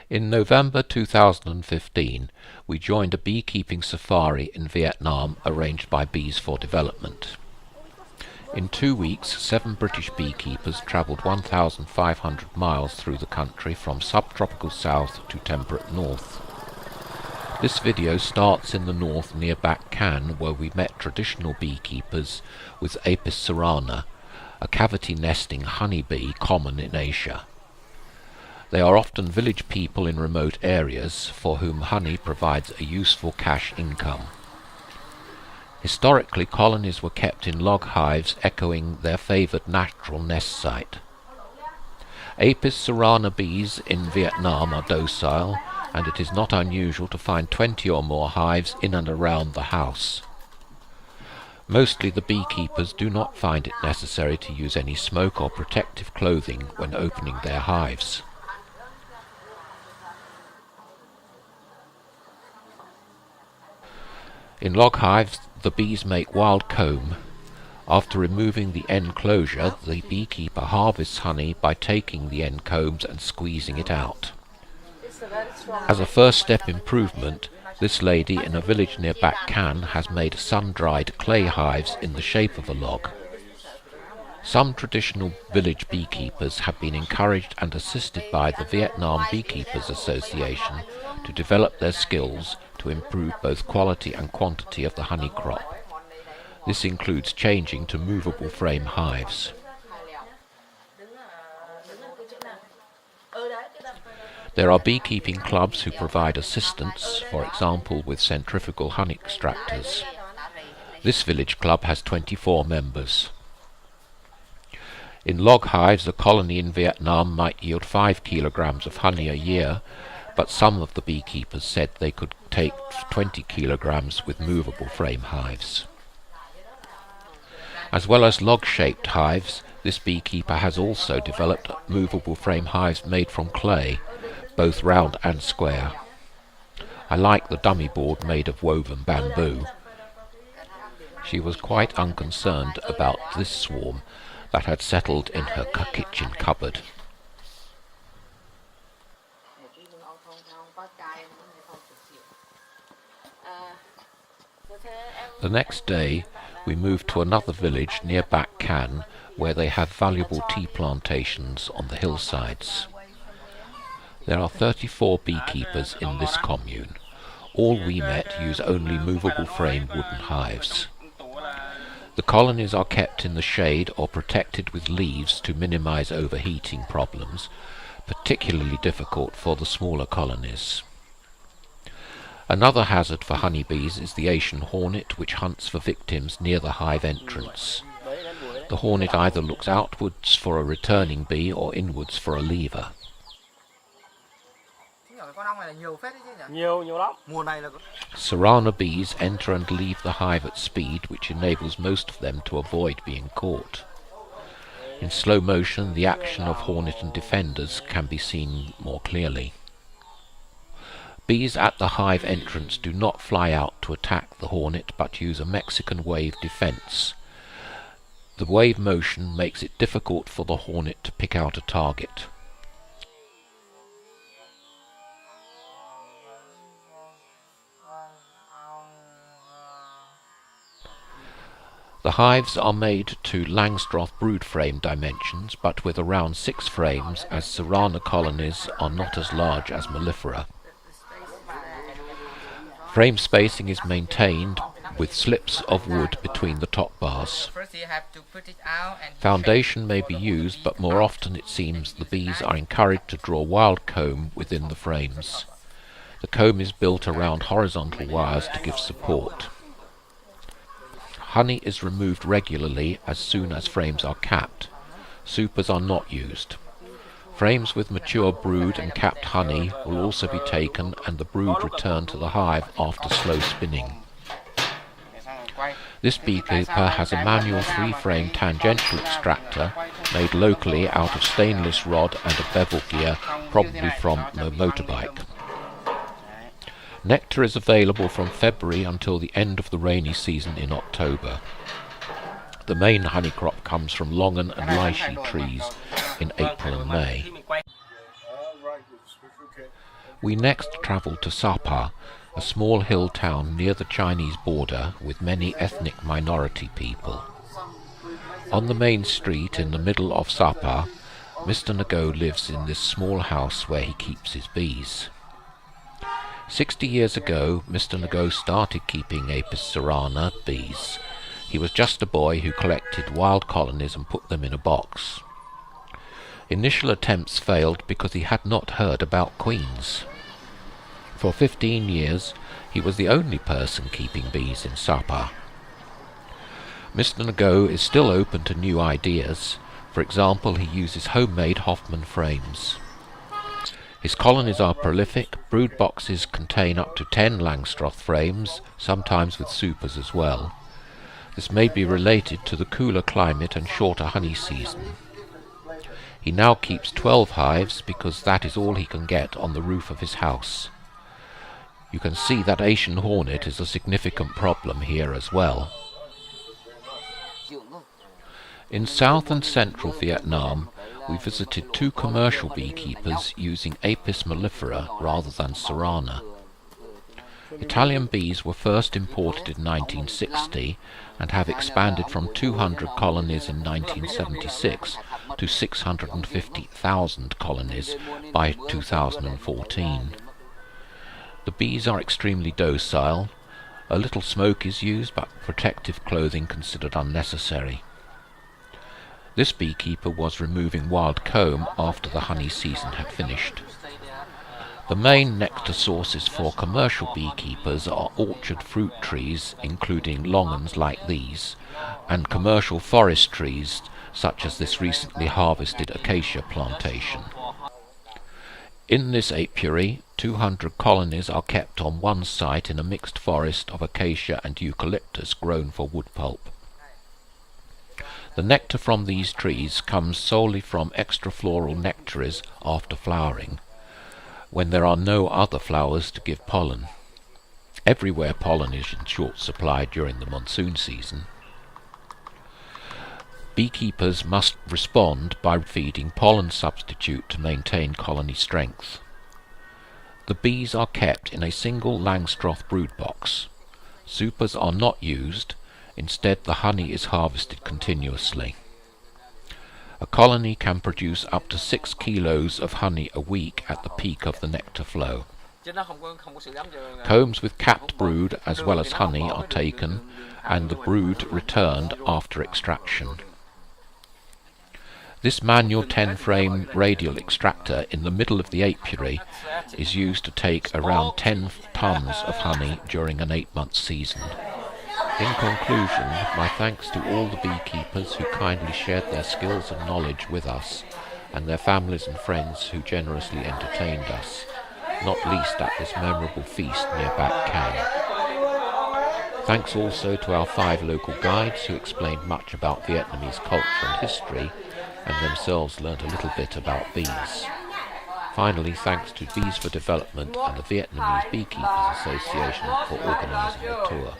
In November 2015, we joined a beekeeping safari in Vietnam arranged by Bees for Development. In 2 weeks, 7 British beekeepers travelled 1,500 miles through the country from subtropical south to temperate north. This video starts in the north near Bac Can, where we met traditional beekeepers with Apis cerana, a cavity-nesting honeybee common in Asia. They are often village people in remote areas for whom honey provides a useful cash income. Historically, colonies were kept in log hives echoing their favoured natural nest site. Apis cerana bees in Vietnam are docile, and it is not unusual to find 20 or more hives in and around the house. Mostly the beekeepers do not find it necessary to use any smoke or protective clothing when opening their hives. In log hives, the bees make wild comb. After removing the end closure, the beekeeper harvests honey by taking the end combs and squeezing it out. As a first step improvement, this lady in a village near Bac Can has made sun-dried clay hives in the shape of a log. Some traditional village beekeepers have been encouraged and assisted by the Vietnam Beekeepers Association to develop their skills to improve both quality and quantity of the honey crop. This includes changing to movable frame hives. There are beekeeping clubs who provide assistance, for example with centrifugal honey extractors. This village club has 24 members. In log hives, a colony in Vietnam might yield 5 kilograms of honey a year, but some of the beekeepers said they could take 20 kilograms with movable frame hives. As well as log-shaped hives, this beekeeper has also developed movable frame hives made from clay, both round and square. I like the dummy board made of woven bamboo. She was quite unconcerned about this swarm that had settled in her kitchen cupboard. The next day, we moved to another village near Bac Can, where they have valuable tea plantations on the hillsides. There are 34 beekeepers in this commune. All we met use only movable frame wooden hives. The colonies are kept in the shade or protected with leaves to minimize overheating problems, particularly difficult for the smaller colonies. Another hazard for honeybees is the Asian hornet, which hunts for victims near the hive entrance. The hornet either looks outwards for a returning bee or inwards for a leaver. Cerana bees enter and leave the hive at speed, which enables most of them to avoid being caught. In slow motion, the action of hornet and defenders can be seen more clearly. Bees at the hive entrance do not fly out to attack the hornet, but use a Mexican wave defense. The wave motion makes it difficult for the hornet to pick out a target. The hives are made to Langstroth brood frame dimensions, but with around 6 frames, as cerana colonies are not as large as mellifera. Frame spacing is maintained with slips of wood between the top bars. Foundation may be used, but more often it seems the bees are encouraged to draw wild comb within the frames. The comb is built around horizontal wires to give support. Honey is removed regularly as soon as frames are capped. Supers are not used. Frames with mature brood and capped honey will also be taken and the brood returned to the hive after slow spinning. This beekeeper has a manual 3-frame tangential extractor made locally out of stainless rod and a bevel gear, probably from a motorbike. Nectar is available from February until the end of the rainy season in October. The main honey crop comes from longan and lychee trees in April and May. We next travelled to Sapa, a small hill town near the Chinese border with many ethnic minority people. On the main street in the middle of Sapa, Mr. Ngo lives in this small house where he keeps his bees. 60 years ago, Mr. Ngo started keeping Apis cerana bees. He was just a boy who collected wild colonies and put them in a box. Initial attempts failed because he had not heard about queens. For 15 years, he was the only person keeping bees in Sapa. Mr. Ngo is still open to new ideas. For example, he uses homemade Hoffman frames. His colonies are prolific. Brood boxes contain up to 10 Langstroth frames, sometimes with supers as well. This may be related to the cooler climate and shorter honey season. He now keeps 12 hives because that is all he can get on the roof of his house. You can see that Asian hornet is a significant problem here as well. In south and central Vietnam, we visited 2 commercial beekeepers using Apis mellifera rather than cerana. Italian bees were first imported in 1960 and have expanded from 200 colonies in 1976 to 650,000 colonies by 2014. The bees are extremely docile. A little smoke is used, but protective clothing considered unnecessary. This beekeeper was removing wild comb after the honey season had finished. The main nectar sources for commercial beekeepers are orchard fruit trees, including longans like these, and commercial forest trees, such as this recently harvested acacia plantation. In this apiary, 200 colonies are kept on one site in a mixed forest of acacia and eucalyptus grown for wood pulp. The nectar from these trees comes solely from extrafloral nectaries after flowering, when there are no other flowers to give pollen. Everywhere pollen is in short supply during the monsoon season. Beekeepers must respond by feeding pollen substitute to maintain colony strength. The bees are kept in a single Langstroth brood box. Supers are not used. Instead, the honey is harvested continuously. A colony can produce up to 6 kilos of honey a week at the peak of the nectar flow. Combs with capped brood as well as honey are taken, and the brood returned after extraction. This manual 10-frame radial extractor in the middle of the apiary is used to take around 10 tons of honey during an 8-month season. In conclusion, my thanks to all the beekeepers who kindly shared their skills and knowledge with us, and their families and friends who generously entertained us, not least at this memorable feast near Bac Cang. Thanks also to our 5 local guides who explained much about Vietnamese culture and history, and themselves learnt a little bit about bees. Finally, thanks to Bees for Development and the Vietnamese Beekeepers Association for organising the tour.